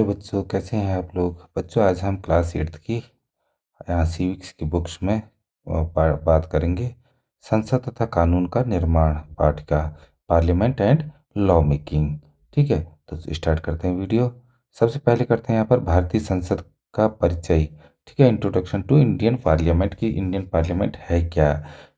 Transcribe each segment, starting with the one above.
Hello बच्चों, कैसे हैं आप लोग। बच्चों, आज हम क्लास 8th की सिविक्स की बुक्स में बात करेंगे संसद तथा कानून का निर्माण पाठ का, पार्लियामेंट एंड लॉ मेकिंग। ठीक है, तो स्टार्ट करते हैं वीडियो। सबसे पहले करते हैं यहाँ पर भारतीय संसद का परिचय। ठीक है, इंट्रोडक्शन टू इंडियन पार्लियामेंट की इंडियन पार्लियामेंट है क्या।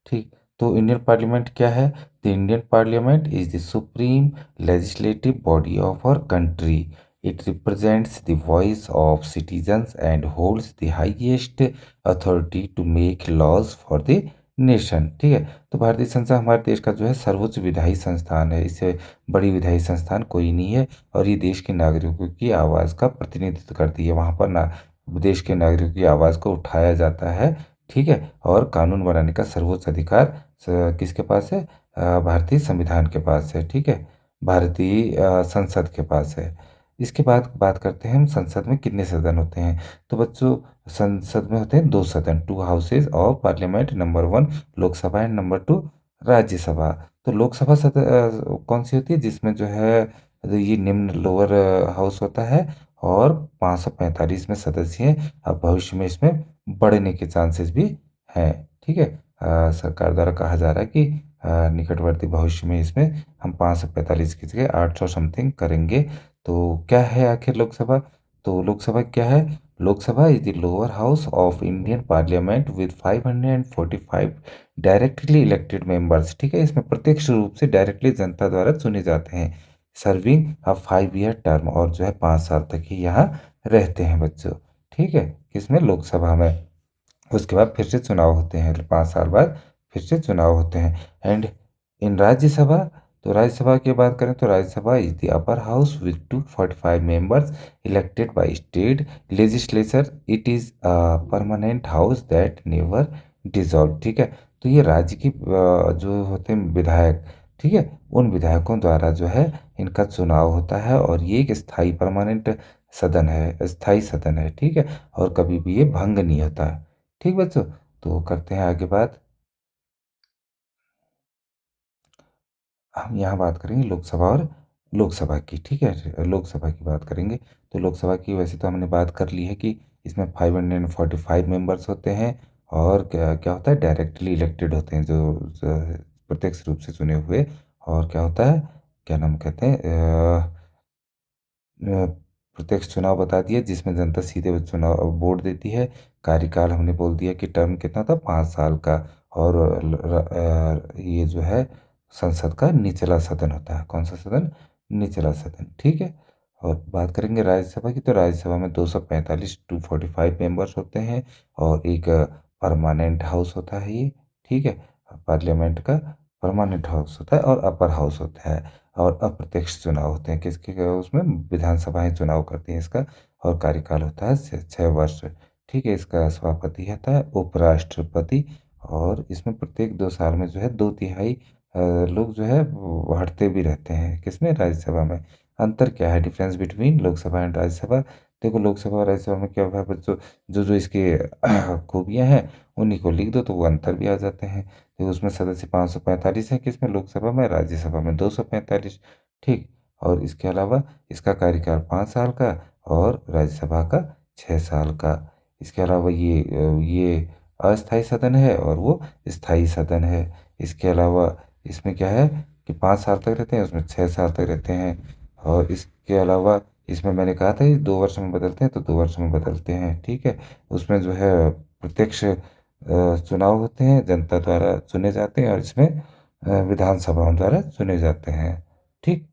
ठीक, तो इंडियन पार्लियामेंट क्या है। The Indian parliament is the supreme legislative body of our country. It represents the voice of citizens and holds the highest authority to make laws for the nation। ठीक है, तो भारतीय संसद हमारे देश का जो है सर्वोच्च विधायी संस्थान है। इससे बड़ी विधायी संस्थान कोई नहीं है और ये देश के नागरिकों की आवाज़ का प्रतिनिधित्व करती है। वहाँ पर ना देश के नागरिकों की आवाज़ को उठाया जाता है। ठीक है, और कानून बनाने का सर्वोच्च अधिकार किसके पास है। भारतीय संविधान के पास है। ठीक है, भारतीय संसद के पास है। इसके बाद बात करते हैं हम संसद में कितने सदन होते हैं। तो बच्चों, संसद में होते हैं दो सदन, to houses of parliament. Number 1 Lok Sabha and number 2 Rajya Sabha. तो लोकसभा कौन सी होती है, जिसमें जो है ये निम्न लोअर हाउस होता है और 545 में सदस्य हैं। अब भविष्य में इसमें बढ़ने के चांसेस भी हैं। ठीक है, सरकार द्वारा कहा जा रहा है कि निकटवर्ती भविष्य में इसमें हम 545 की जगह 800 समथिंग करेंगे। तो क्या है आखिर लोकसभा। तो लोकसभा क्या है। Lok Sabha is the lower house of Indian parliament with 545 directly elected members. ठीक है, इसमें प्रत्यक्ष रूप से डायरेक्टली जनता द्वारा चुने जाते हैं। सर्विंग अ 5 ईयर टर्म, और जो है 5 साल तक ही यहाँ रहते हैं बच्चों। ठीक है, किसमें, लोकसभा में। उसके बाद फिर से चुनाव होते हैं, 5 साल बाद फिर से चुनाव होते हैं। एंड इन राज्यसभा, तो राज्यसभा की बात करें तो Rajya Sabha is the upper house with 245 members elected by state legislature. It is a permanent house that never dissolve. ठीक है, तो ये राज्य की जो होते हैं विधायक, ठीक है, उन विधायकों द्वारा जो है इनका चुनाव होता है और ये एक स्थायी परमानेंट सदन है, स्थायी सदन है। ठीक है, और कभी भी ये भंग नहीं होता है। ठीक बच्चों, तो करते हैं आगे बात। हम यहाँ बात करेंगे लोकसभा और लोकसभा की। ठीक है, लोकसभा की बात करेंगे। तो लोकसभा की वैसे तो हमने बात कर ली है कि इसमें 545 मेंबर्स होते हैं और क्या क्या होता है, डायरेक्टली इलेक्टेड होते हैं, जो प्रत्यक्ष रूप से चुने हुए। और क्या होता है, क्या नाम कहते हैं, प्रत्यक्ष चुनाव बता दिया, जिसमें जनता सीधे चुनाव वोट देती है। कार्यकाल हमने बोल दिया कि टर्म कितना था, 5 साल का। और ये जो है संसद का निचला सदन होता है। कौन सा सदन, निचला सदन। ठीक है, और बात करेंगे राज्यसभा की। तो राज्यसभा में 245 245 मेंबर्स होते हैं और एक परमानेंट हाउस होता है ये। ठीक है, पार्लियामेंट का परमानेंट हाउस होता है और अपर हाउस होता है। और अप्रत्यक्ष चुनाव होते हैं किसके, उसमें विधानसभाएं चुनाव करती हैं इसका। और कार्यकाल होता है 6 वर्ष। ठीक है, इसका सभापति होता है उपराष्ट्रपति। और इसमें प्रत्येक 2 साल में जो है 2/3 लोग जो है वो हटते भी रहते हैं, किसमें, राज्यसभा में। अंतर क्या है, difference between Lok Sabha and Rajya Sabha. देखो, लोकसभा और राज्यसभा में क्या है बच्चों, जो जो इसके खूबियाँ हैं उन्हीं को लिख दो तो वो अंतर भी आ जाते हैं। तो उसमें सदस्य 545 है, किसमें, लोकसभा में। राज्यसभा में 245। ठीक, और इसके अलावा इसका कार्यकाल 5 साल का और राज्यसभा का 6 साल का। इसके अलावा ये अस्थायी सदन है और वो स्थायी सदन है। इसके अलावा इसमें क्या है कि 5 साल तक रहते हैं, उसमें 6 साल तक रहते हैं। और इसके अलावा इसमें मैंने कहा था ये 2 वर्ष में बदलते हैं, तो 2 वर्ष में बदलते हैं। ठीक है, उसमें जो है प्रत्यक्ष चुनाव होते हैं, जनता द्वारा चुने जाते हैं, और इसमें विधानसभाओं द्वारा चुने जाते हैं। ठीक,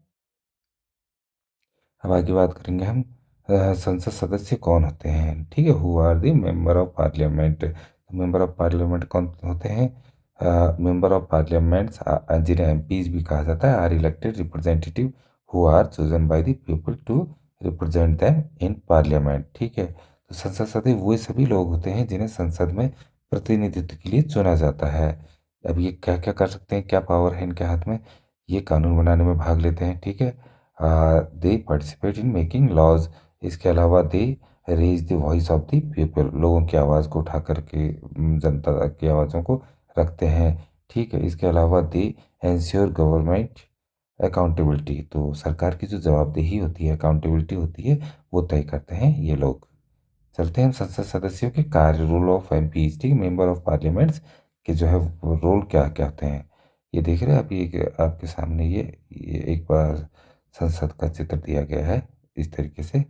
अब आगे बात करेंगे हम संसद सदस्य कौन होते हैं। ठीक है, who are the member of parliament. Member of parliament कौन होते हैं। मेंबर ऑफ पार्लियामेंट्स जिन्हें एमपीज भी कहा जाता है, are elected representative who are chosen by the people to represent them in parliament. ठीक है, तो संसद सदस्य वो सभी लोग होते हैं जिन्हें संसद में प्रतिनिधित्व के लिए चुना जाता है। अब ये क्या क्या कर सकते हैं, क्या पावर है इनके हाथ में। ये कानून बनाने में भाग लेते हैं। ठीक है, they participate in making laws. इसके अलावा they raise the voice of the people, लोगों की आवाज़ को उठा करके जनता की आवाज़ों को रखते हैं। ठीक है, इसके अलावा दे एंश्योर गवर्नमेंट अकाउंटेबिलिटी, तो सरकार की जो जवाबदेही होती है, अकाउंटेबिलिटी होती है, वो तय करते हैं ये लोग। चलते हैं हम संसद सदस्यों के कार्य, रोल ऑफ एमपीज, ठीक, मेंबर ऑफ पार्लियामेंट्स के जो है वो रोल क्या क्या होते हैं। ये देख रहे हैं आप, ये आपके सामने ये एक बार संसद का चित्र दिया गया है इस तरीके से।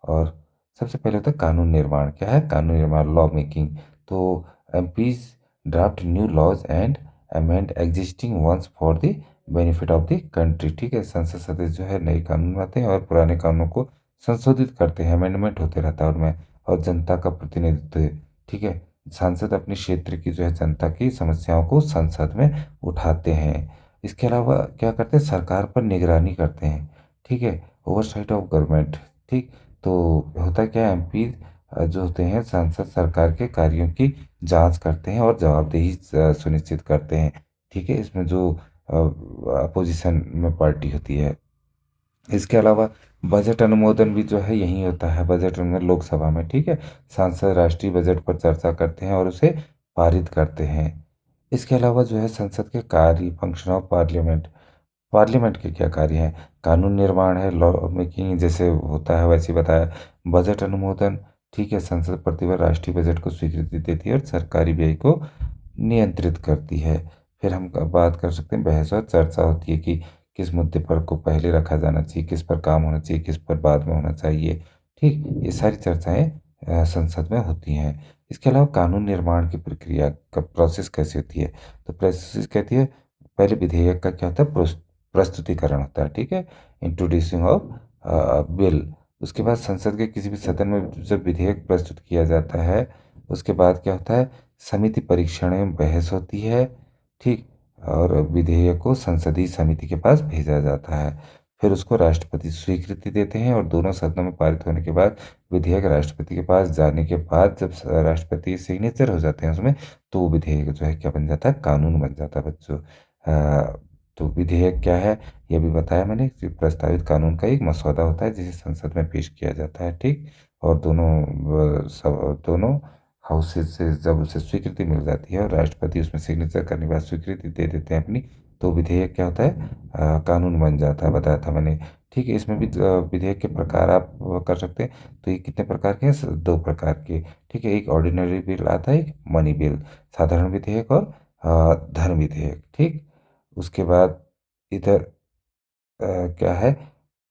और सबसे पहले होता है कानून निर्माण। क्या है कानून निर्माण? Law making. तो MPs draft new laws and amend existing ones for the benefit of the country, ठीक है। संसद सदस्य जो है नए कानून बनाते हैं और पुराने कानूनों को संशोधित करते हैं, अमेंडमेंट होते रहता है उनमें। और जनता का प्रतिनिधित्व, ठीक है। सांसद अपने क्षेत्र की जो है जनता की समस्याओं को संसद में उठाते हैं। इसके अलावा क्या करते हैं, सरकार पर निगरानी करते हैं, ठीक है, ओवरसाइट ऑफ गवर्नमेंट, ठीक। तो होता क्या है, एमपी जो होते हैं सांसद सरकार के कार्यों की जांच करते हैं और जवाबदेही सुनिश्चित करते हैं, ठीक है। इसमें जो अपोजिशन में पार्टी होती है। इसके अलावा बजट अनुमोदन भी जो है यही होता है, बजट अनुमोदन लोकसभा में, ठीक है। सांसद राष्ट्रीय बजट पर चर्चा करते हैं और उसे पारित करते हैं। इसके अलावा जो है संसद के कार्य, फंक्शन ऑफ पार्लियामेंट, पार्लियामेंट के क्या कार्य हैं? कानून निर्माण है, लॉ मेकिंग जैसे होता है वैसे ही बताया। बजट अनुमोदन, ठीक है, संसद प्रतिवर्ष राष्ट्रीय बजट को स्वीकृति देती है और सरकारी व्यय को नियंत्रित करती है। फिर हम बात कर सकते हैं, बहस और चर्चा होती है कि किस मुद्दे पर को पहले रखा जाना चाहिए, किस पर काम होना चाहिए, किस पर बाद में होना चाहिए, ठीक। ये सारी चर्चाएं संसद में होती हैं। इसके अलावा कानून निर्माण की प्रक्रिया का प्रोसेस कैसे होती है? तो प्रोसेस कहती है, पहले विधेयक का क्या होता है, प्रस्तुतिकरण होता है, ठीक है, इंट्रोड्यूसिंग ऑफ बिल। उसके बाद संसद के किसी भी सदन में जब विधेयक प्रस्तुत किया जाता है, उसके बाद क्या होता है, समिति परीक्षण में बहस होती है, ठीक। और विधेयक को संसदीय समिति के पास भेजा जाता है। फिर उसको राष्ट्रपति स्वीकृति देते हैं और दोनों सदनों में पारित होने के बाद विधेयक राष्ट्रपति के पास जाने के बाद जब राष्ट्रपति सिग्नेचर हो जाते हैं उसमें, तो वो विधेयक जो है क्या बन जाता है, कानून बन जाता है बच्चों। तो विधेयक क्या है ये भी बताया मैंने, कि प्रस्तावित कानून का एक मसौदा होता है जिसे संसद में पेश किया जाता है, ठीक। और दोनों हाउसेज से जब उसे स्वीकृति मिल जाती है और राष्ट्रपति उसमें सिग्नेचर करने के बाद स्वीकृति दे देते हैं अपनी, तो विधेयक क्या होता है, कानून बन जाता है, बताया था मैंने, ठीक है। इसमें भी विधेयक के प्रकार आप कर सकते हैं। तो ये कितने प्रकार के हैं? दो प्रकार के, ठीक है। एक ऑर्डिनरी बिल आता है, एक मनी बिल, साधारण विधेयक और धन विधेयक, ठीक। उसके बाद इधर क्या है,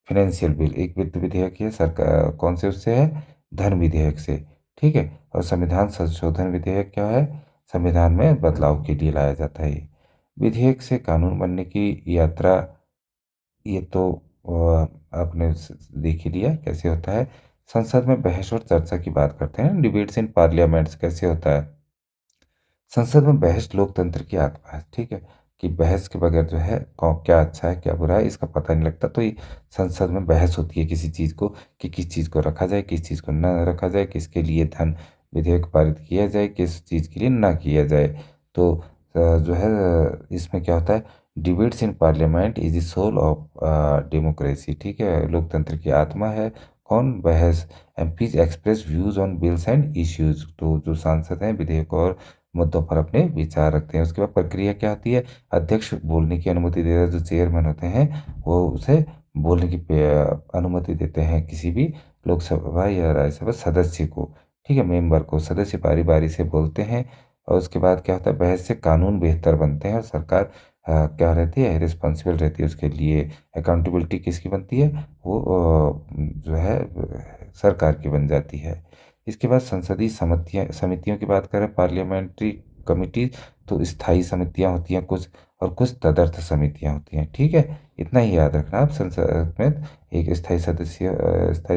फाइनेंशियल बिल, एक वित्त विधेयक है सरकार, कौन से उससे है, धन विधेयक से, ठीक है। और संविधान संशोधन विधेयक क्या है, संविधान में बदलाव के लिए लाया जाता है ये। विधेयक से कानून बनने की यात्रा, ये तो आपने देख ही लिया कैसे होता है। संसद में बहस और चर्चा की बात करते हैं, डिबेट्स इन पार्लियामेंट्स कैसे होता है। संसद में बहस लोकतंत्र की आत्मा है, ठीक है। कि बहस के बगैर जो है क्या अच्छा है क्या बुरा है इसका पता नहीं लगता। तो ये संसद में बहस होती है किसी चीज़ को, कि किस चीज़ को रखा जाए, किस चीज़ को न रखा जाए, किसके लिए धन विधेयक पारित किया जाए, किस चीज़ के लिए ना किया जाए। तो जो है इसमें क्या होता है, debates in parliament is the soul of democracy, ठीक है, लोकतंत्र की आत्मा है। कौन? बहस। MPs express views on bills and issues, तो जो सांसद हैं विधेयक और मुद्दों पर अपने विचार रखते हैं। उसके बाद प्रक्रिया क्या होती है, अध्यक्ष बोलने की अनुमति देता है, जो चेयरमैन होते हैं वो उसे बोलने की अनुमति देते हैं किसी भी लोकसभा या राज्यसभा सदस्य को, ठीक है, मेंबर को। सदस्य बारी बारी से बोलते हैं। और उसके बाद क्या होता है, बहस से कानून बेहतर बनते हैं और सरकार क्या रहती है, रिस्पॉन्सिबल रहती है उसके लिए। अकाउंटेबिलिटी किसकी बनती है, वो जो है सरकार की बन जाती है। इसके बाद संसदीय समितियों की बात करें, पार्लियामेंट्री कमिटी, तो स्थायी समितियां होती हैं कुछ, और कुछ तदर्थ समितियां होती हैं, ठीक है। इतना ही याद रखना आप, संसद में एक स्थायी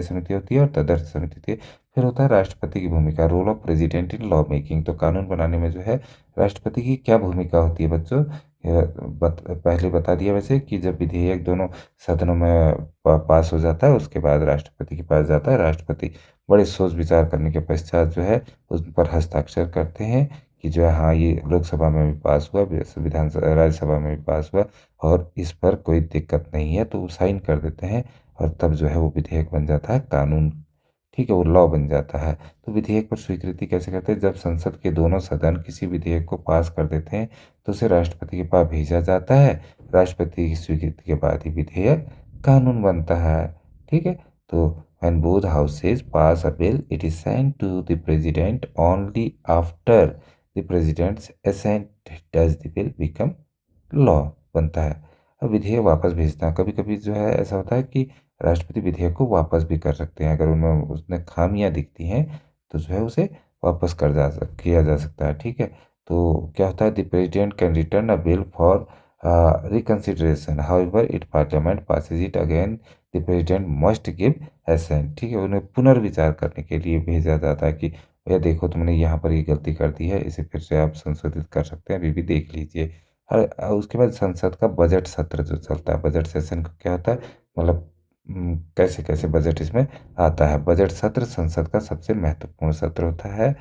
समिति होती है और तदर्थ समिति होती है। फिर होता है राष्ट्रपति की भूमिका, role of president in law making. तो कानून बनाने में जो है राष्ट्रपति की क्या भूमिका होती है बच्चों, पहले बता दिया वैसे, कि जब विधेयक दोनों सदनों में पास हो जाता है उसके बाद राष्ट्रपति के पास जाता है। राष्ट्रपति बड़े सोच विचार करने के पश्चात जो है उस पर हस्ताक्षर करते हैं कि जो है हाँ ये लोकसभा में भी पास हुआ, राज्यसभा में भी पास हुआ और इस पर कोई दिक्कत नहीं है, तो वो साइन कर देते हैं। और तब जो है वो विधेयक बन जाता है कानून, ठीक है, वो लॉ बन जाता है। तो विधेयक पर स्वीकृति कैसे करते हैं, जब संसद के दोनों सदन किसी विधेयक को पास कर देते हैं तो उसे राष्ट्रपति के पास भेजा जाता है राष्ट्रपति की स्वीकृति के बाद ही विधेयक कानून बनता है। ठीक है, तो when both houses pass a bill, it is sent to the president. Only after the president's assent does the bill become law बनता है। अब विधेयक वापस भेजना, कभी कभी जो है ऐसा होता है कि राष्ट्रपति विधेयक को वापस भी कर सकते हैं, अगर उनमें उसमें खामियां दिखती हैं तो जो है उसे वापस किया जा सकता है। ठीक है, तो क्या होता है, the president can return a bill for reconsideration, however it parliament passes it again, the president must give assent. ठीक है, उन्हें पुनर्विचार करने के लिए भेजा जाता है कि भैया देखो तुमने यहाँ पर ये गलती कर दी है, इसे फिर से आप संशोधित कर सकते हैं, अभी भी देख लीजिए। और उसके बाद संसद का बजट सत्र जो चलता है, बजट सेशन का क्या होता है, मतलब कैसे कैसे बजट इसमें आता है। बजट सत्र संसद का सबसे महत्वपूर्ण सत्र होता है।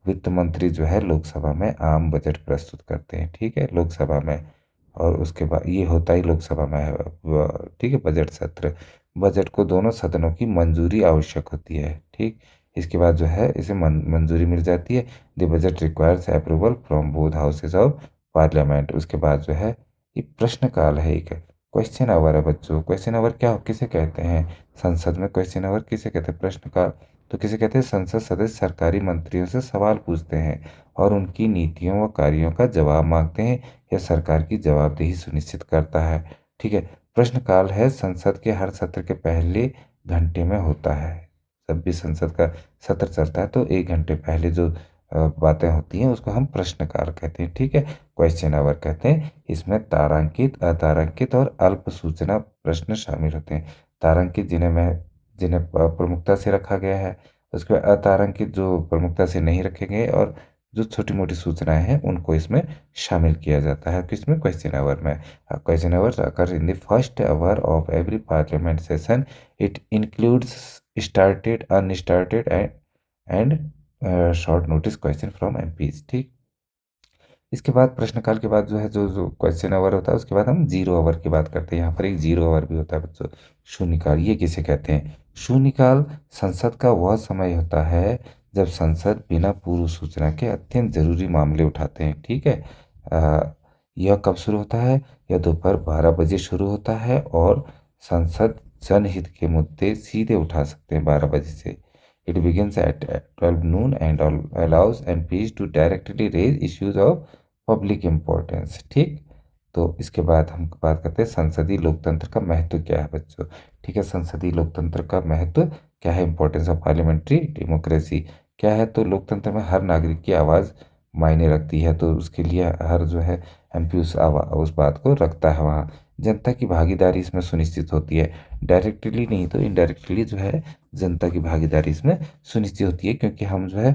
वित्त मंत्री जो है लोकसभा में आम बजट प्रस्तुत करते हैं। ठीक है, लोकसभा में, और उसके बाद ये होता ही लोकसभा में है। ठीक है, बजट सत्र, बजट को दोनों सदनों की मंजूरी आवश्यक होती है। ठीक, इसके बाद जो है इसे मंजूरी मिल जाती है। The budget requires approval from both houses of parliament. उसके बाद जो है ये प्रश्नकाल है, एक क्वेश्चन आवर है बच्चों। क्वेश्चन आवर क्या किसे कहते हैं, संसद में क्वेश्चन आवर किसे कहते हैं, प्रश्नकाल तो किसे कहते हैं, संसद सदस्य सरकारी मंत्रियों से सवाल पूछते हैं और उनकी नीतियों व कार्यों का जवाब मांगते हैं या सरकार की जवाबदेही सुनिश्चित करता है। ठीक है, प्रश्नकाल है संसद के हर सत्र के पहले घंटे में होता है। जब भी संसद का सत्र चलता है तो 1 घंटे पहले जो बातें होती हैं उसको हम प्रश्नकाल कहते हैं। ठीक है, क्वेश्चन आवर कहते हैं। इसमें तारांकित, अतारांकित और अल्प सूचना प्रश्न शामिल होते हैं। तारांकित जिन्हें प्रमुखता से रखा गया है, उसके बाद अतारांकित जो प्रमुखता से नहीं रखे गए, और जो छोटी मोटी सूचनाएं हैं उनको इसमें शामिल किया जाता है किसमें, क्वेश्चन आवर में। Question hour occur in the first hour of every parliament session. It includes started, unstarted and short notice question from MPs. ठीक, इसके बाद प्रश्नकाल के बाद जो है जो जो क्वेश्चन आवर होता है उसके बाद हम जीरो आवर की बात करते हैं। यहाँ पर एक जीरो आवर भी होता है बच्चों। शून्यकाल ये किसे कहते हैं, शून्यकाल संसद का वह समय होता है जब संसद बिना पूर्व सूचना के अत्यंत जरूरी मामले उठाते हैं। ठीक है, यह कब शुरू होता है, यह दोपहर 12 बजे शुरू होता है और संसद जनहित के मुद्दे सीधे उठा सकते हैं 12 बजे से। It begins at 12 noon and allows MPs to directly raise issues of public importance। ठीक, तो इसके बाद हम बात करते हैं संसदीय लोकतंत्र का महत्व क्या है बच्चों। ठीक है, संसदीय लोकतंत्र का महत्व क्या है, इंपॉर्टेंस ऑफ पार्लियामेंट्री डेमोक्रेसी क्या है, तो लोकतंत्र में हर नागरिक की आवाज़ मायने रखती है, तो उसके लिए हर जो है एमपी उस बात को रखता है वहाँ। जनता की भागीदारी इसमें सुनिश्चित होती है, डायरेक्टली नहीं तो इनडायरेक्टली जो है जनता की भागीदारी इसमें सुनिश्चित होती है, क्योंकि हम जो है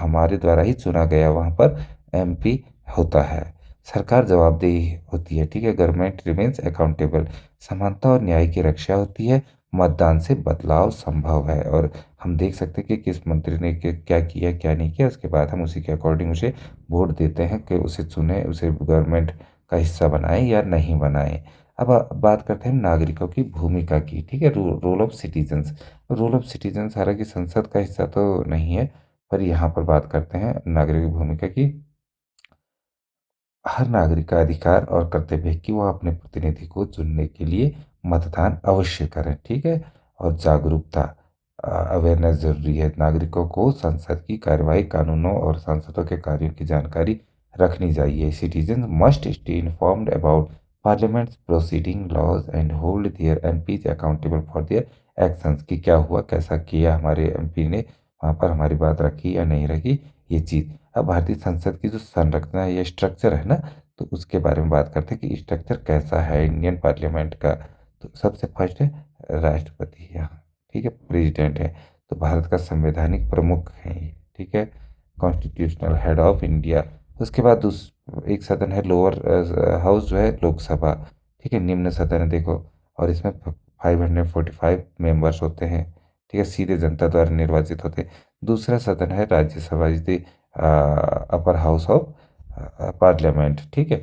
हमारे द्वारा ही चुना गया वहाँ पर एमपी होता है। सरकार जवाबदेही होती है। ठीक है, गवर्नमेंट रिमेन्स अकाउंटेबल, समानता और न्याय की रक्षा होती है, मतदान से बदलाव संभव है, और हम देख सकते हैं कि किस मंत्री ने क्या किया क्या नहीं किया, उसके बाद हम उसी के अकॉर्डिंग उसे वोट देते हैं कि उसे चुने, उसे गवर्नमेंट का हिस्सा बनाएं या नहीं बनाएं। अब बात करते हैं नागरिकों की भूमिका की। ठीक है, role of citizens. Role of citizens हालांकि संसद का हिस्सा तो नहीं है, पर यहाँ पर बात करते हैं नागरिक की भूमिका की। हर नागरिक का अधिकार और कर्तव्य है कि वह अपने प्रतिनिधि को चुनने के लिए मतदान अवश्य करें। ठीक है, और जागरूकता, अवेयरनेस जरूरी है। नागरिकों को संसद की कार्यवाही, कानूनों और सांसदों के कार्यों की जानकारी रखनी चाहिए। Citizen must stay informed about parliament's proceeding laws and hold their MPs accountable for their actions, कि क्या हुआ, कैसा किया हमारे एमपी ने, वहाँ पर हमारी बात रखी या नहीं रखी, ये चीज़। अब भारतीय संसद की जो संरचना है या स्ट्रक्चर है ना, तो उसके बारे में बात करते हैं कि स्ट्रक्चर कैसा है इंडियन पार्लियामेंट का। तो सबसे फर्स्ट है राष्ट्रपति यहाँ, ठीक है, प्रेसिडेंट है, तो भारत का संवैधानिक प्रमुख है ये। ठीक है, कॉन्स्टिट्यूशनल हेड ऑफ इंडिया। उसके बाद एक सदन है लोअर हाउस जो है लोकसभा। ठीक है, निम्न सदन है देखो, और इसमें 545 मेंबर्स होते हैं। ठीक है, सीधे जनता द्वारा निर्वाचित होते हैं। दूसरा सदन है Rajya Sabha, is the upper house of parliament. ठीक है,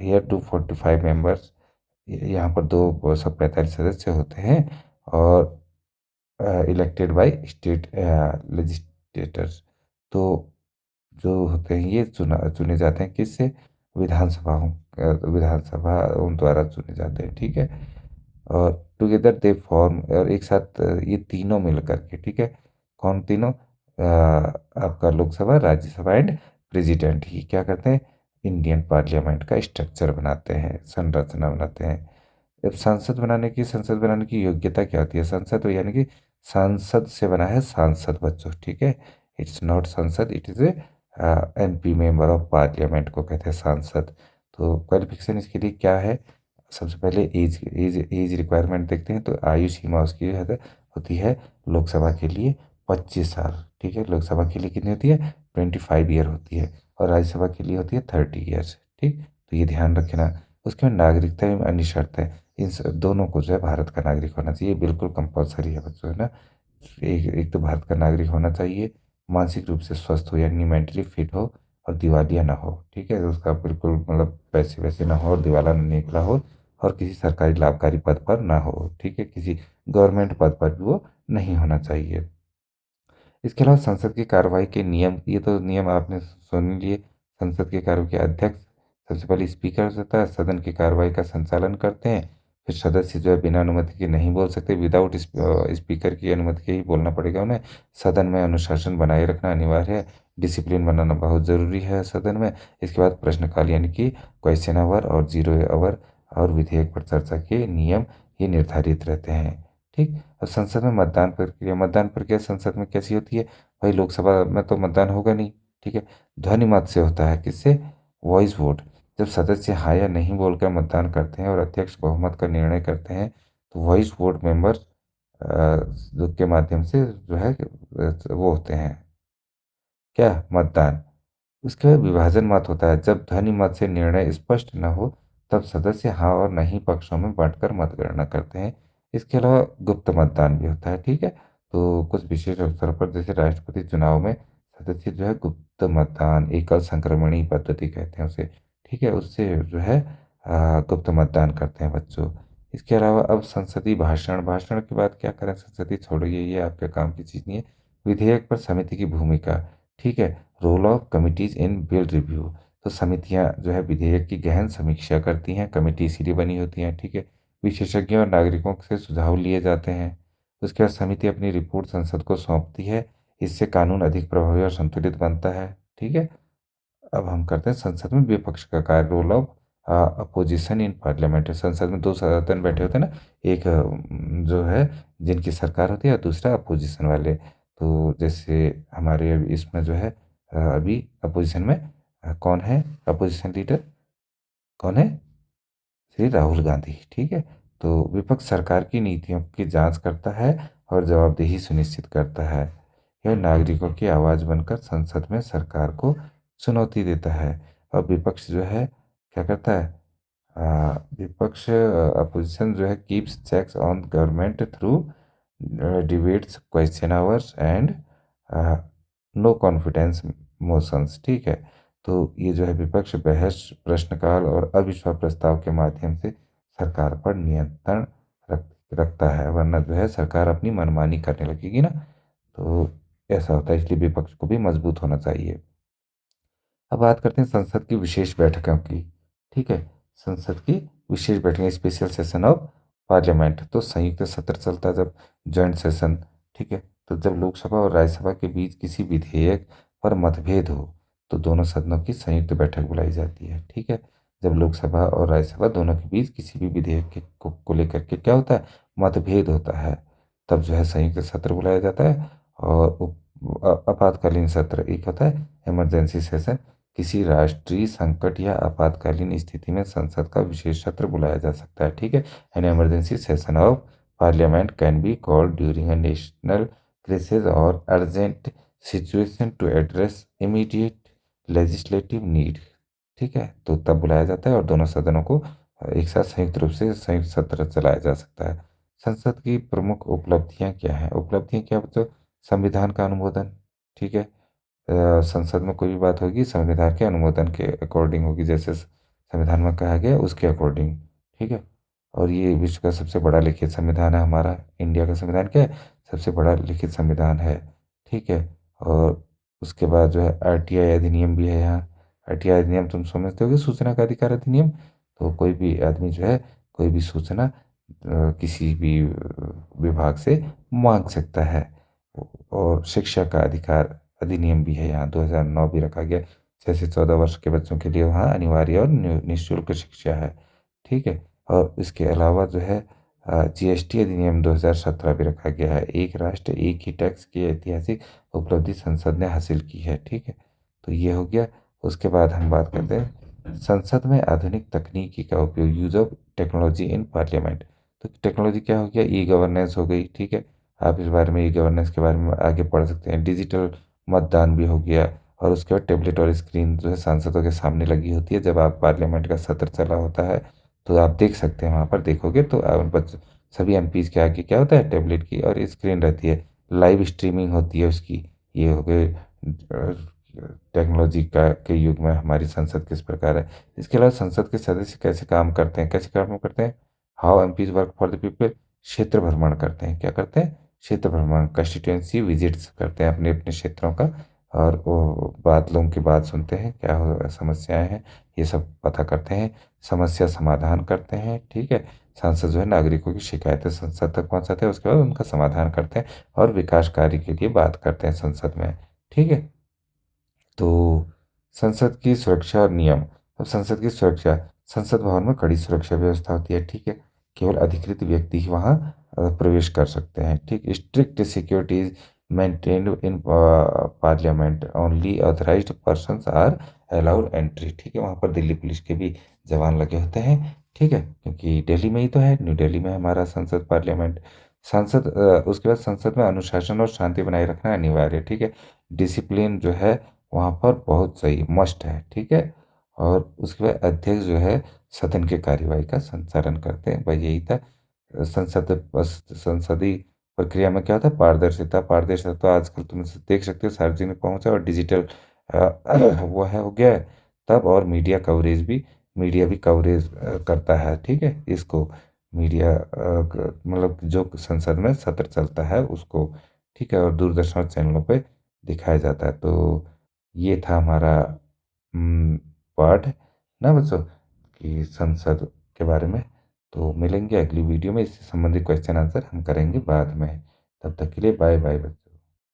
हियर 245 मेंबर्स, यहाँ पर 245 सदस्य होते हैं, और इलेक्टेड बाय स्टेट लेजिस्लेटर्स। तो जो होते हैं ये चुने जाते हैं किससे, विधानसभा उन द्वारा चुने जाते हैं, ठीक है। और टुगेदर दे फॉर्म, और एक साथ ये तीनों मिल करके, ठीक है। कौन तीनों? आपका लोकसभा, राज्यसभा एंड प्रेसिडेंट ही क्या करते हैं? इंडियन पार्लियामेंट का स्ट्रक्चर बनाते हैं, संरचना बनाते हैं। अब संसद बनाने की योग्यता क्या होती है? संसद यानी कि सांसद से बना है, सांसद बच्चों, ठीक है। इट्स नॉट संसद, it is a MP, member of parliament को कहते हैं सांसद। तो क्वालिफिकेशन इसके लिए क्या है? सबसे पहले एज एज एज रिक्वायरमेंट देखते हैं, तो आयु सीमा उसकी होती है लोकसभा के लिए 25 साल, ठीक है। लोकसभा के लिए कितनी होती है? 25 ईयर होती है। और राज्यसभा के लिए होती है 30 ईयर्स, ठीक। तो ये ध्यान रखना। उसके बाद नागरिकता एवं अन्य शर्तें, दोनों को जो है भारत का नागरिक होना चाहिए, बिल्कुल कंपलसरी है बच्चों, है ना। एक तो भारत का नागरिक होना चाहिए, मानसिक रूप से स्वस्थ हो यानी मेंटली फिट हो, और दिवालिया ना हो, ठीक है। उसका बिल्कुल मतलब पैसे वैसे ना हो और दिवाला ना निकला हो, और किसी सरकारी लाभकारी पद पर ना हो, ठीक है। किसी गवर्नमेंट पद पर भी वो नहीं होना चाहिए। इसके अलावा संसद की कार्रवाई के नियम, ये तो नियम आपने सुन लिए। संसद की कार्रवाई के अध्यक्ष सबसे पहले स्पीकर होता है, सदन की कार्रवाई का संचालन करते हैं। फिर सदस्य जो है बिना अनुमति के नहीं बोल सकते, विदाउट स्पीकर की अनुमति के ही बोलना पड़ेगा उन्हें। सदन में अनुशासन बनाए रखना अनिवार्य है, डिसिप्लिन बनाना बहुत ज़रूरी है सदन में। इसके बाद प्रश्नकाल यानी कि क्वेश्चन आवर और 0 आवर और विधेयक पर चर्चा के नियम ये निर्धारित रहते हैं, ठीक। और संसद में मतदान प्रक्रिया संसद में कैसी होती है? भाई लोकसभा में तो मतदान होगा नहीं, ठीक है। ध्वनि मत से होता है, किससे? Voice vote. जब सदस्य हाँ या नहीं बोलकर मतदान करते हैं और अध्यक्ष बहुमत का निर्णय करते हैं, तो वॉइस वोट मेंबर के माध्यम से जो है वो होते हैं क्या? मतदान। उसके बाद विभाजन मत होता है, जब ध्वनि मत से निर्णय स्पष्ट न हो, तब सदस्य हाँ और नहीं पक्षों में बांटकर मतगणना करते हैं। इसके अलावा गुप्त मतदान भी होता है, ठीक है। तो कुछ विशेष अवसर पर जैसे राष्ट्रपति चुनाव में सदस्य जो है गुप्त मतदान, एकल संक्रमणी पद्धति कहते हैं उसे, ठीक है, उससे जो है गुप्त मतदान करते हैं बच्चों। इसके अलावा अब संसदीय भाषण, भाषण के बाद क्या करें? संसदीय छोड़िए, ये आपके काम की चीज़ नहीं है। विधेयक पर समिति की भूमिका, ठीक है। Role of committees in bill review, तो समितियां जो है विधेयक की गहन समीक्षा करती हैं, कमेटी इसीलिए बनी होती हैं, ठीक है। विशेषज्ञों और नागरिकों से सुझाव लिए जाते हैं। उसके बाद समिति अपनी रिपोर्ट संसद को सौंपती है, इससे कानून अधिक प्रभावी और संतुलित बनता है, ठीक है। अब हम करते हैं संसद में विपक्ष का कार्य, role of opposition in parliament. संसद में दो सदन बैठे होते हैं ना, एक जो है जिनकी सरकार होती है और दूसरा अपोजिशन वाले। तो जैसे हमारे अभी इसमें जो है अभी अपोजिशन में कौन है? अपोजिशन लीडर कौन है? श्री राहुल गांधी, ठीक है। तो विपक्ष सरकार की नीतियों की जांच करता है और जवाबदेही सुनिश्चित करता है। यह नागरिकों की आवाज़ बनकर संसद में सरकार को चुनौती देता है। और विपक्ष जो है क्या करता है? विपक्ष अपोजिशन जो है keeps checks on government through debates, question hours and no confidence motions, ठीक है। तो ये जो है विपक्ष बहस, प्रश्नकाल और अविश्वास प्रस्ताव के माध्यम से सरकार पर नियंत्रण रख रखता है, वरना जो है सरकार अपनी मनमानी करने लगेगी ना। तो ऐसा होता है, इसलिए विपक्ष को भी मजबूत होना चाहिए। अब बात करते हैं संसद की विशेष बैठकों की, ठीक है। संसद की विशेष बैठकें, स्पेशल सेशन ऑफ पार्लियामेंट, तो संयुक्त सत्र चलता है जब, जॉइंट सेशन, ठीक है। तो जब लोकसभा और राज्यसभा के बीच किसी विधेयक पर मतभेद हो, तो दोनों सदनों की संयुक्त बैठक बुलाई जाती है, ठीक है। जब लोकसभा और राज्यसभा दोनों के बीच किसी भी विधेयक को लेकर के क्या होता है? मतभेद होता है, तब जो है संयुक्त सत्र बुलाया जाता है। और आपातकालीन सत्र एक होता है, इमरजेंसी सेशन। किसी राष्ट्रीय संकट या आपातकालीन स्थिति में संसद का विशेष सत्र बुलाया जा सकता है, ठीक है। An emergency session of parliament can be called during a national crisis और urgent situation to address immediate legislative need, ठीक है। तो तब बुलाया जाता है और दोनों सदनों को एक साथ संयुक्त रूप से संयुक्त सत्र चलाया जा सकता है। संसद की प्रमुख उपलब्धियां क्या हैं? उपलब्धियां क्या बच्चों? संविधान का अनुमोदन, ठीक है। संसद में कोई भी बात होगी संविधान के अनुमोदन के अकॉर्डिंग होगी, जैसे संविधान में कहा गया उसके अकॉर्डिंग, ठीक है। और ये विश्व का सबसे बड़ा लिखित संविधान है हमारा, इंडिया का संविधान क्या है? सबसे बड़ा लिखित संविधान है, ठीक है। और उसके बाद जो है आरटीआई अधिनियम भी है यहाँ। आरटीआई अधिनियम तुम समझते होगे, सूचना का अधिकार अधिनियम। तो कोई भी आदमी जो है कोई भी सूचना किसी भी विभाग से मांग सकता है। और शिक्षा का अधिकार अधिनियम भी है यहाँ, 2009 भी रखा गया। 6 से 14 वर्ष के बच्चों के लिए वहाँ अनिवार्य और निःशुल्क शिक्षा है। ठीक है। और इसके अलावा जो है जीएसटी अधिनियम 2017 भी रखा गया है। एक राष्ट्र एक ही टैक्स की ऐतिहासिक उपलब्धि संसद ने हासिल की है। ठीक है। तो ये हो गया। उसके बाद हम बात करते हैं संसद में आधुनिक तकनीकी का उपयोग, use of technology in parliament. तो टेक्नोलॉजी क्या हो गया, ई गवर्नेंस हो गई। ठीक है। आप इस बारे में, ई गवर्नेंस के बारे में आगे पढ़ सकते हैं। डिजिटल मतदान भी हो गया। और उसके बाद टेबलेट और स्क्रीन जो है सांसदों के सामने लगी होती है, जब आप पार्लियामेंट का सत्र चला होता है तो आप देख सकते हैं, वहाँ पर देखोगे तो सभी एमपीज के आगे क्या होता है, टेबलेट की और स्क्रीन रहती है, लाइव स्ट्रीमिंग होती है उसकी। ये हो गए टेक्नोलॉजी का के युग में हमारी संसद किस प्रकार है। इसके अलावा संसद के सदस्य कैसे काम करते हैं, कैसे काम करते हैं, how MPs work for the people. क्षेत्र भ्रमण करते हैं, क्या करते हैं, क्षेत्र भ्रमण, कंस्टिट्यूएंसी विजिट्स करते हैं अपने अपने क्षेत्रों का। और वो बात, लोगों की बात सुनते हैं, क्या समस्याएं हैं, ये सब पता करते हैं, समस्या समाधान करते हैं। ठीक है। सांसद जो है नागरिकों की शिकायतें संसद तक पहुंचाते हैं, उसके बाद उनका समाधान करते हैं और विकास कार्य के लिए बात करते हैं संसद में। ठीक है। तो संसद की सुरक्षा और नियम। अब संसद की सुरक्षा, संसद भवन में कड़ी सुरक्षा व्यवस्था होती है। ठीक है। केवल अधिकृत व्यक्ति ही वहाँ प्रवेश कर सकते हैं। ठीक। Strict security is maintained in parliament, only authorised persons are allowed entry. ठीक है। वहाँ पर दिल्ली पुलिस के भी जवान लगे होते हैं। ठीक है। क्योंकि दिल्ली में ही तो है, न्यू दिल्ली में हमारा संसद पार्लियामेंट। उसके बाद संसद में अनुशासन और शांति बनाए रखना अनिवार्य है। ठीक है। डिसिप्लिन जो है वहाँ पर बहुत सही मस्ट है। ठीक है। और उसके बाद अध्यक्ष जो है सदन की कार्यवाही का संचालन करते हैं। भाई यही था संसदीय प्रक्रिया में क्या होता है, पारदर्शिता। पारदर्शिता तो आजकल तुम देख सकते हो, सार्वजनिक पहुंच है और डिजिटल वो है, हो गया है तब। और मीडिया कवरेज भी, मीडिया भी कवरेज करता है। ठीक है। इसको मीडिया मतलब जो संसद में सत्र चलता है उसको। ठीक है। और दूरदर्शन चैनलों पे दिखाया जाता है। तो ये था हमारा पार्ट ना बच्चों, कि संसद के बारे में। तो मिलेंगे अगली वीडियो में, इससे संबंधित क्वेश्चन आंसर हम करेंगे बाद में। तब तक के लिए बाय बाय बच्चों।